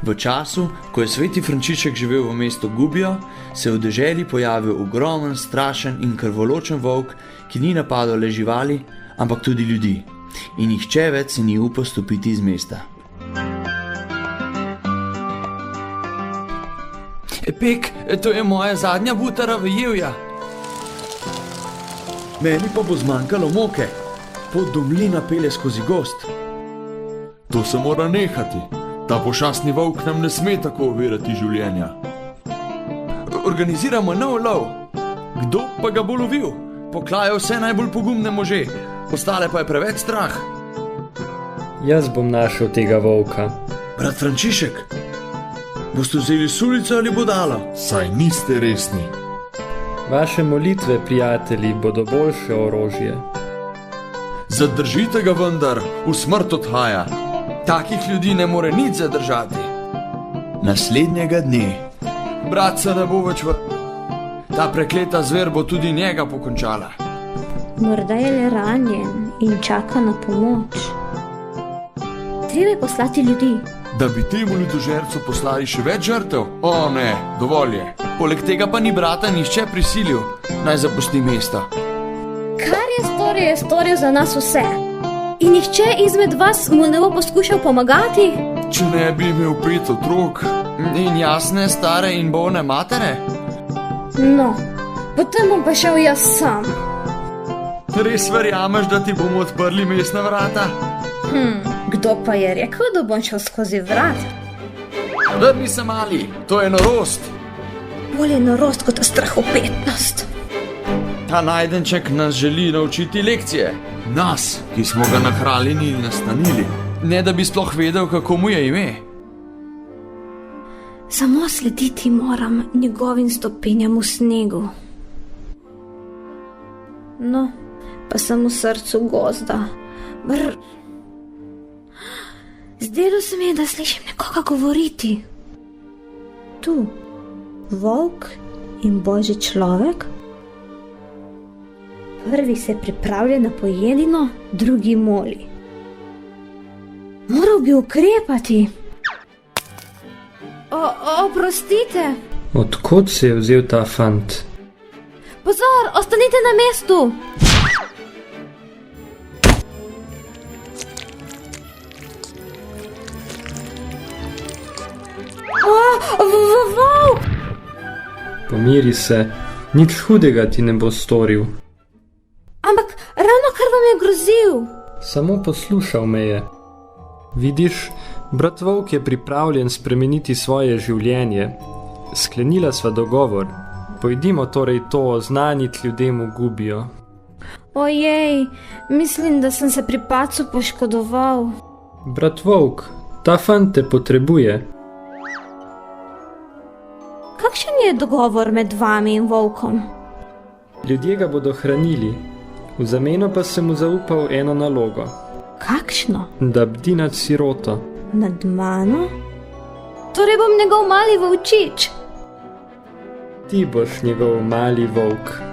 V času, ko je sveti Frančišek živel v mestu Gubbio, se je v deželi pojavil ogromen, strašen in krvoločen volk, ki ni napadal le živali, ampak tudi ljudi. In nihče več se ni upal stopiti iz mesta. Pek, to je moja zadnja butara vejevja. Meni pa bo zmanjkalo moke. Pot do mlina pelje skozi gozd. To se mora nehati. Ta pošastni volk nam ne sme tako ovirati življenja. Organiziramo nov lov. Kdo pa ga bo lovil? Poklajajo vse najbolj pogumne može. Ostale pa je preveč strah. Jaz bom našel tega volka. Brat Frančišek, boste vzeli sulico ali bodalo? Saj niste resni. Vaše molitve, prijatelji, bodo boljše orožje. Zadržite ga vendar, v smrt odhaja. Takih ljudi ne more nič zadržati. Naslednjega dne. Brat se ne bo več Ta prekleta zver bo tudi njega pokončala. Morda je le ranjen in čaka na pomoč. Treba je poslati ljudi. Da bi temu ljudožercu poslali še več žrtev? O ne, dovolj je. Poleg tega pa ni brata nihče prisilil, naj zapusti mesto. Kar je storil za nas vse. In nihče izmed vas mu ne bo poskušal pomagati? Če ne bi imel 5 otrok. In jasne, stare in bolne matere? No, potem bom pa šel jaz sam. Res verjameš, da ti bomo odprli mestna vrata? Kdo pa je rekel, da bom šel skozi vrat? Vrni se, mali, to je norost. Bolje norost kot strahopetnost. Ta najdenček nas želi naučiti lekcije. Nas, ki smo ga nahranili in nastanili. Ne da bi sploh vedel, kako mu je ime. Samo slediti moram njegovim stopinjam v snegu. No, pa sem v srcu gozda. Zdelo se mi je, da slišim nekoga govoriti. Tu, volk in božji človek. Prvi se pripravlja na pojedino, drugi moli. Moral bi ukrepati. Oprostite. Odkot se je vzel ta fant? Pozor, ostanite na mestu. Volk! Pomiri se, nič hudega ti ne bo storil. Ampak ravno kar vam je grozil. Samo poslušal me je. Vidiš, brat volk je pripravljen spremeniti svoje življenje. Sklenila sva dogovor. Pojdimo torej to oznaniti ljudem v Gubbio. Ojej, mislim, da sem se pri padcu poškodoval. Brat volk, ta fant te potrebuje. Kakšen je dogovor med vami in volkom? Ljudje ga bodo hranili. V zameno pa sem mu zaupal eno nalogo. Kakšno? Da bdi nad siroto. Nad mano? Torej bom njegov mali volčič. Ti boš njegov mali volk.